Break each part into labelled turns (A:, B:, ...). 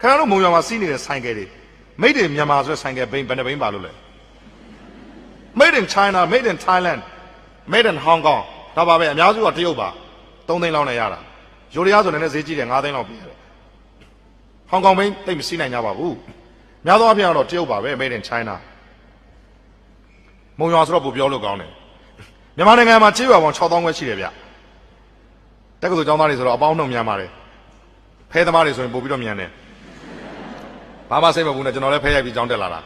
A: ခါတော့မုံရွာမှာစီးနေတဲ့ဆိုင်ကယ်တွေမိတ်တွေမြန်မာဆိုတဲ့ဆိုင်ကယ်ဘိန်းဘယ်နှဘိန်းပါလို့လဲ Made in China Made in Thailand Made in Hong Kong ဒါပါပဲအများစုကတရုတ်ပါ3သိန်းလောက်နဲ့ရတာယူရီးယားဆိုလည်းဈေးကြီးတယ်5သိန်းလောက်ပေးရတယ်ဟောင်ကောင်ဘိန်းတိတ်မစီးနိုင်ကြပါဘူးများသောအားဖြင့်တော့တရုတ်ပါပဲ Made in China မုံရွာဆိုတော့ပိုပြောလို့ကောင်းတယ်မြန်မာနိုင်ငံမှာကြေးရွာပေါင်း6000ခွဲရှိတယ်ဗျတက္ကသိုလ်ကျောင်းသားတွေဆိုတော့အပေါင်းနှုံများပါတယ်ဖဲသမားတွေဆိုရင်ပို့ပြီးတော့မြန်တယ်ဘာမှစိတ်မပူနဲ့ကျွန်တော်လည်းဖဲရိုက်ပြီးကျောင်းတက်လာတာ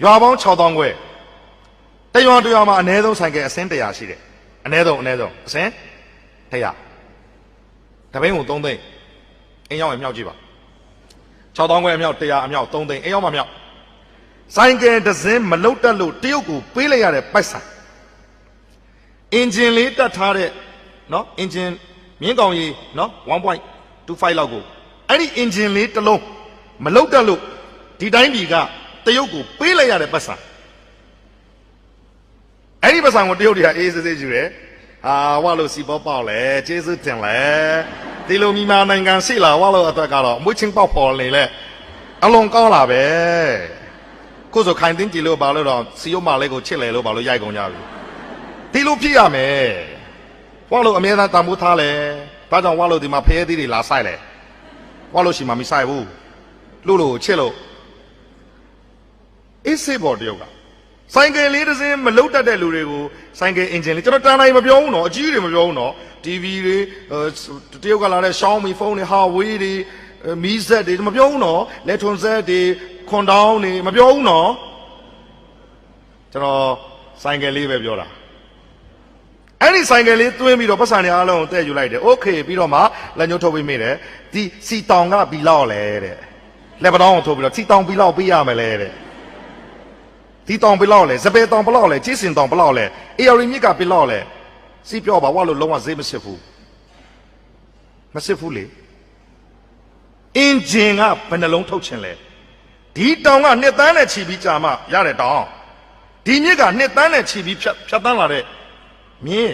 A: ရွာပေါင်း6000ခွဲတရွာတရွာမှာအနည်းဆုံးဆိုင်ကယ်အစင်း100ရှိတယ်အနည်းဆုံးအစင်း100တပိန်းကို3သိန်းအင်းရောက်ရင်မြောက်ကြည့်ပါ6000ခွဲအမြောက်100အမြောက်3သိန်းအင်းရောက်မှမြောက်ဆိုင်ကယ်တစ်စင်းမလုတ်တက်လို့တရုတ်ကိုပေးလိုက်ရတဲ့ပိုက်ဆိုင်အင်ဂျင်လေးတက်ထားတဲ့နော်အင်ဂျင်မြင်းကောင်ကြီးနော် 1.25 လောက်ကိုအဲ့ဒီအင်ဂျင်လေးတစ်လုံးမလုတ်တက်လို့ဒီတိုင်းပြည်ကတရုတ်ကိုပေးလိုက်ရတဲ့ပတ်စံအဲ့ဒီပတ်စံကိုတရုတ်တွေကအေးစစ်စစ်ယူတယ်ဟာဝါလို့စီပေါ်ပေါက်လဲကျေးဇူးတင်လဲဒီလိုမြန်မာနိုင်ငံရှိလာဝါလို့အတွက်ကတော့မွေးချင်းပေါက်ပေါ်နေလဲအလွန်ကောင်းလာပဲကိုယ်ဆိုခိုင်တင်းကြည့်လို့ဘာလို့တော့စီယုံမလေးကိုချစ်လေလို့ဘာလို့ရိုက်ကုန်ကြပြီဒီလိုဖြစ်ရမယ်ဝါလို့အမြဲတမ်းတန်ဖိုးထားလဲဒါကြောင့်ဝါလို့ဒီမှာဖရဲသီးတွေလာဆိုင်လဲဝါလို့ရှိမှမဆိုင်ဘူးလို့ချစ်လို့အေးစေးပေါ်တယောက်ကဆိုင်ကယ်လေးတစ်စင်းမလုတ်တတ်တဲ့လူတွေကိုဆိုင်ကယ်အင်ဂျင်လေးကျွန်တော်တန်တိုင်းမပြောဘူးနော်အကြီးတွေမပြောဘူးနော် TV တွေတရုတ်ကလာတဲ့ Xiaomi ဖုန်းတွေ Huawei တွေမီးစက်တွေမပြောဘူးနော်လက်ထွန်စက်တွေခွန်တောင်းတွေမပြောဘူးနော်ကျွန်တော်ဆိုင်ကယ်လေးပဲပြောတာအဲ့ဒီဆိုင်ကယ်လေးသွင်းပြီးတော့ပတ်စံတွေအားလုံးတဲ့ယူလိုက်တယ်โอเคပြီးတော့မှလက်ညှိုးထုတ်ပြီးမိတယ်ဒီစီတောင်ကဘီလောက်လဲတဲ့လက်ပတောင်းကိုထုတ်ပြီးတော့စီတောင်ဘီလောက်ပေးရမယ်လဲတဲ့ဒီတောင်ဘီလောက်လဲစပယ်တောင်ဘလောက်လဲကြီးစင်တောင်ဘလောက်လဲအေရီမြစ်ကဘီလောက်လဲစီပြောပါဝါလို့လုံးဝဈေးမစစ်ဘူးလေအင်ဂျင်ကဘယ်နှလုံးထုတ်ခြင်းလဲဒီတောင်ကနှစ်တန်းနဲ့ခြီးပြီးကြာမှရတဲ့တောင်ဒီမြစ်ကနှစ်တန်းနဲ့ခြီးပြီးဖြတ်တန်းလာတဲ့မြစ်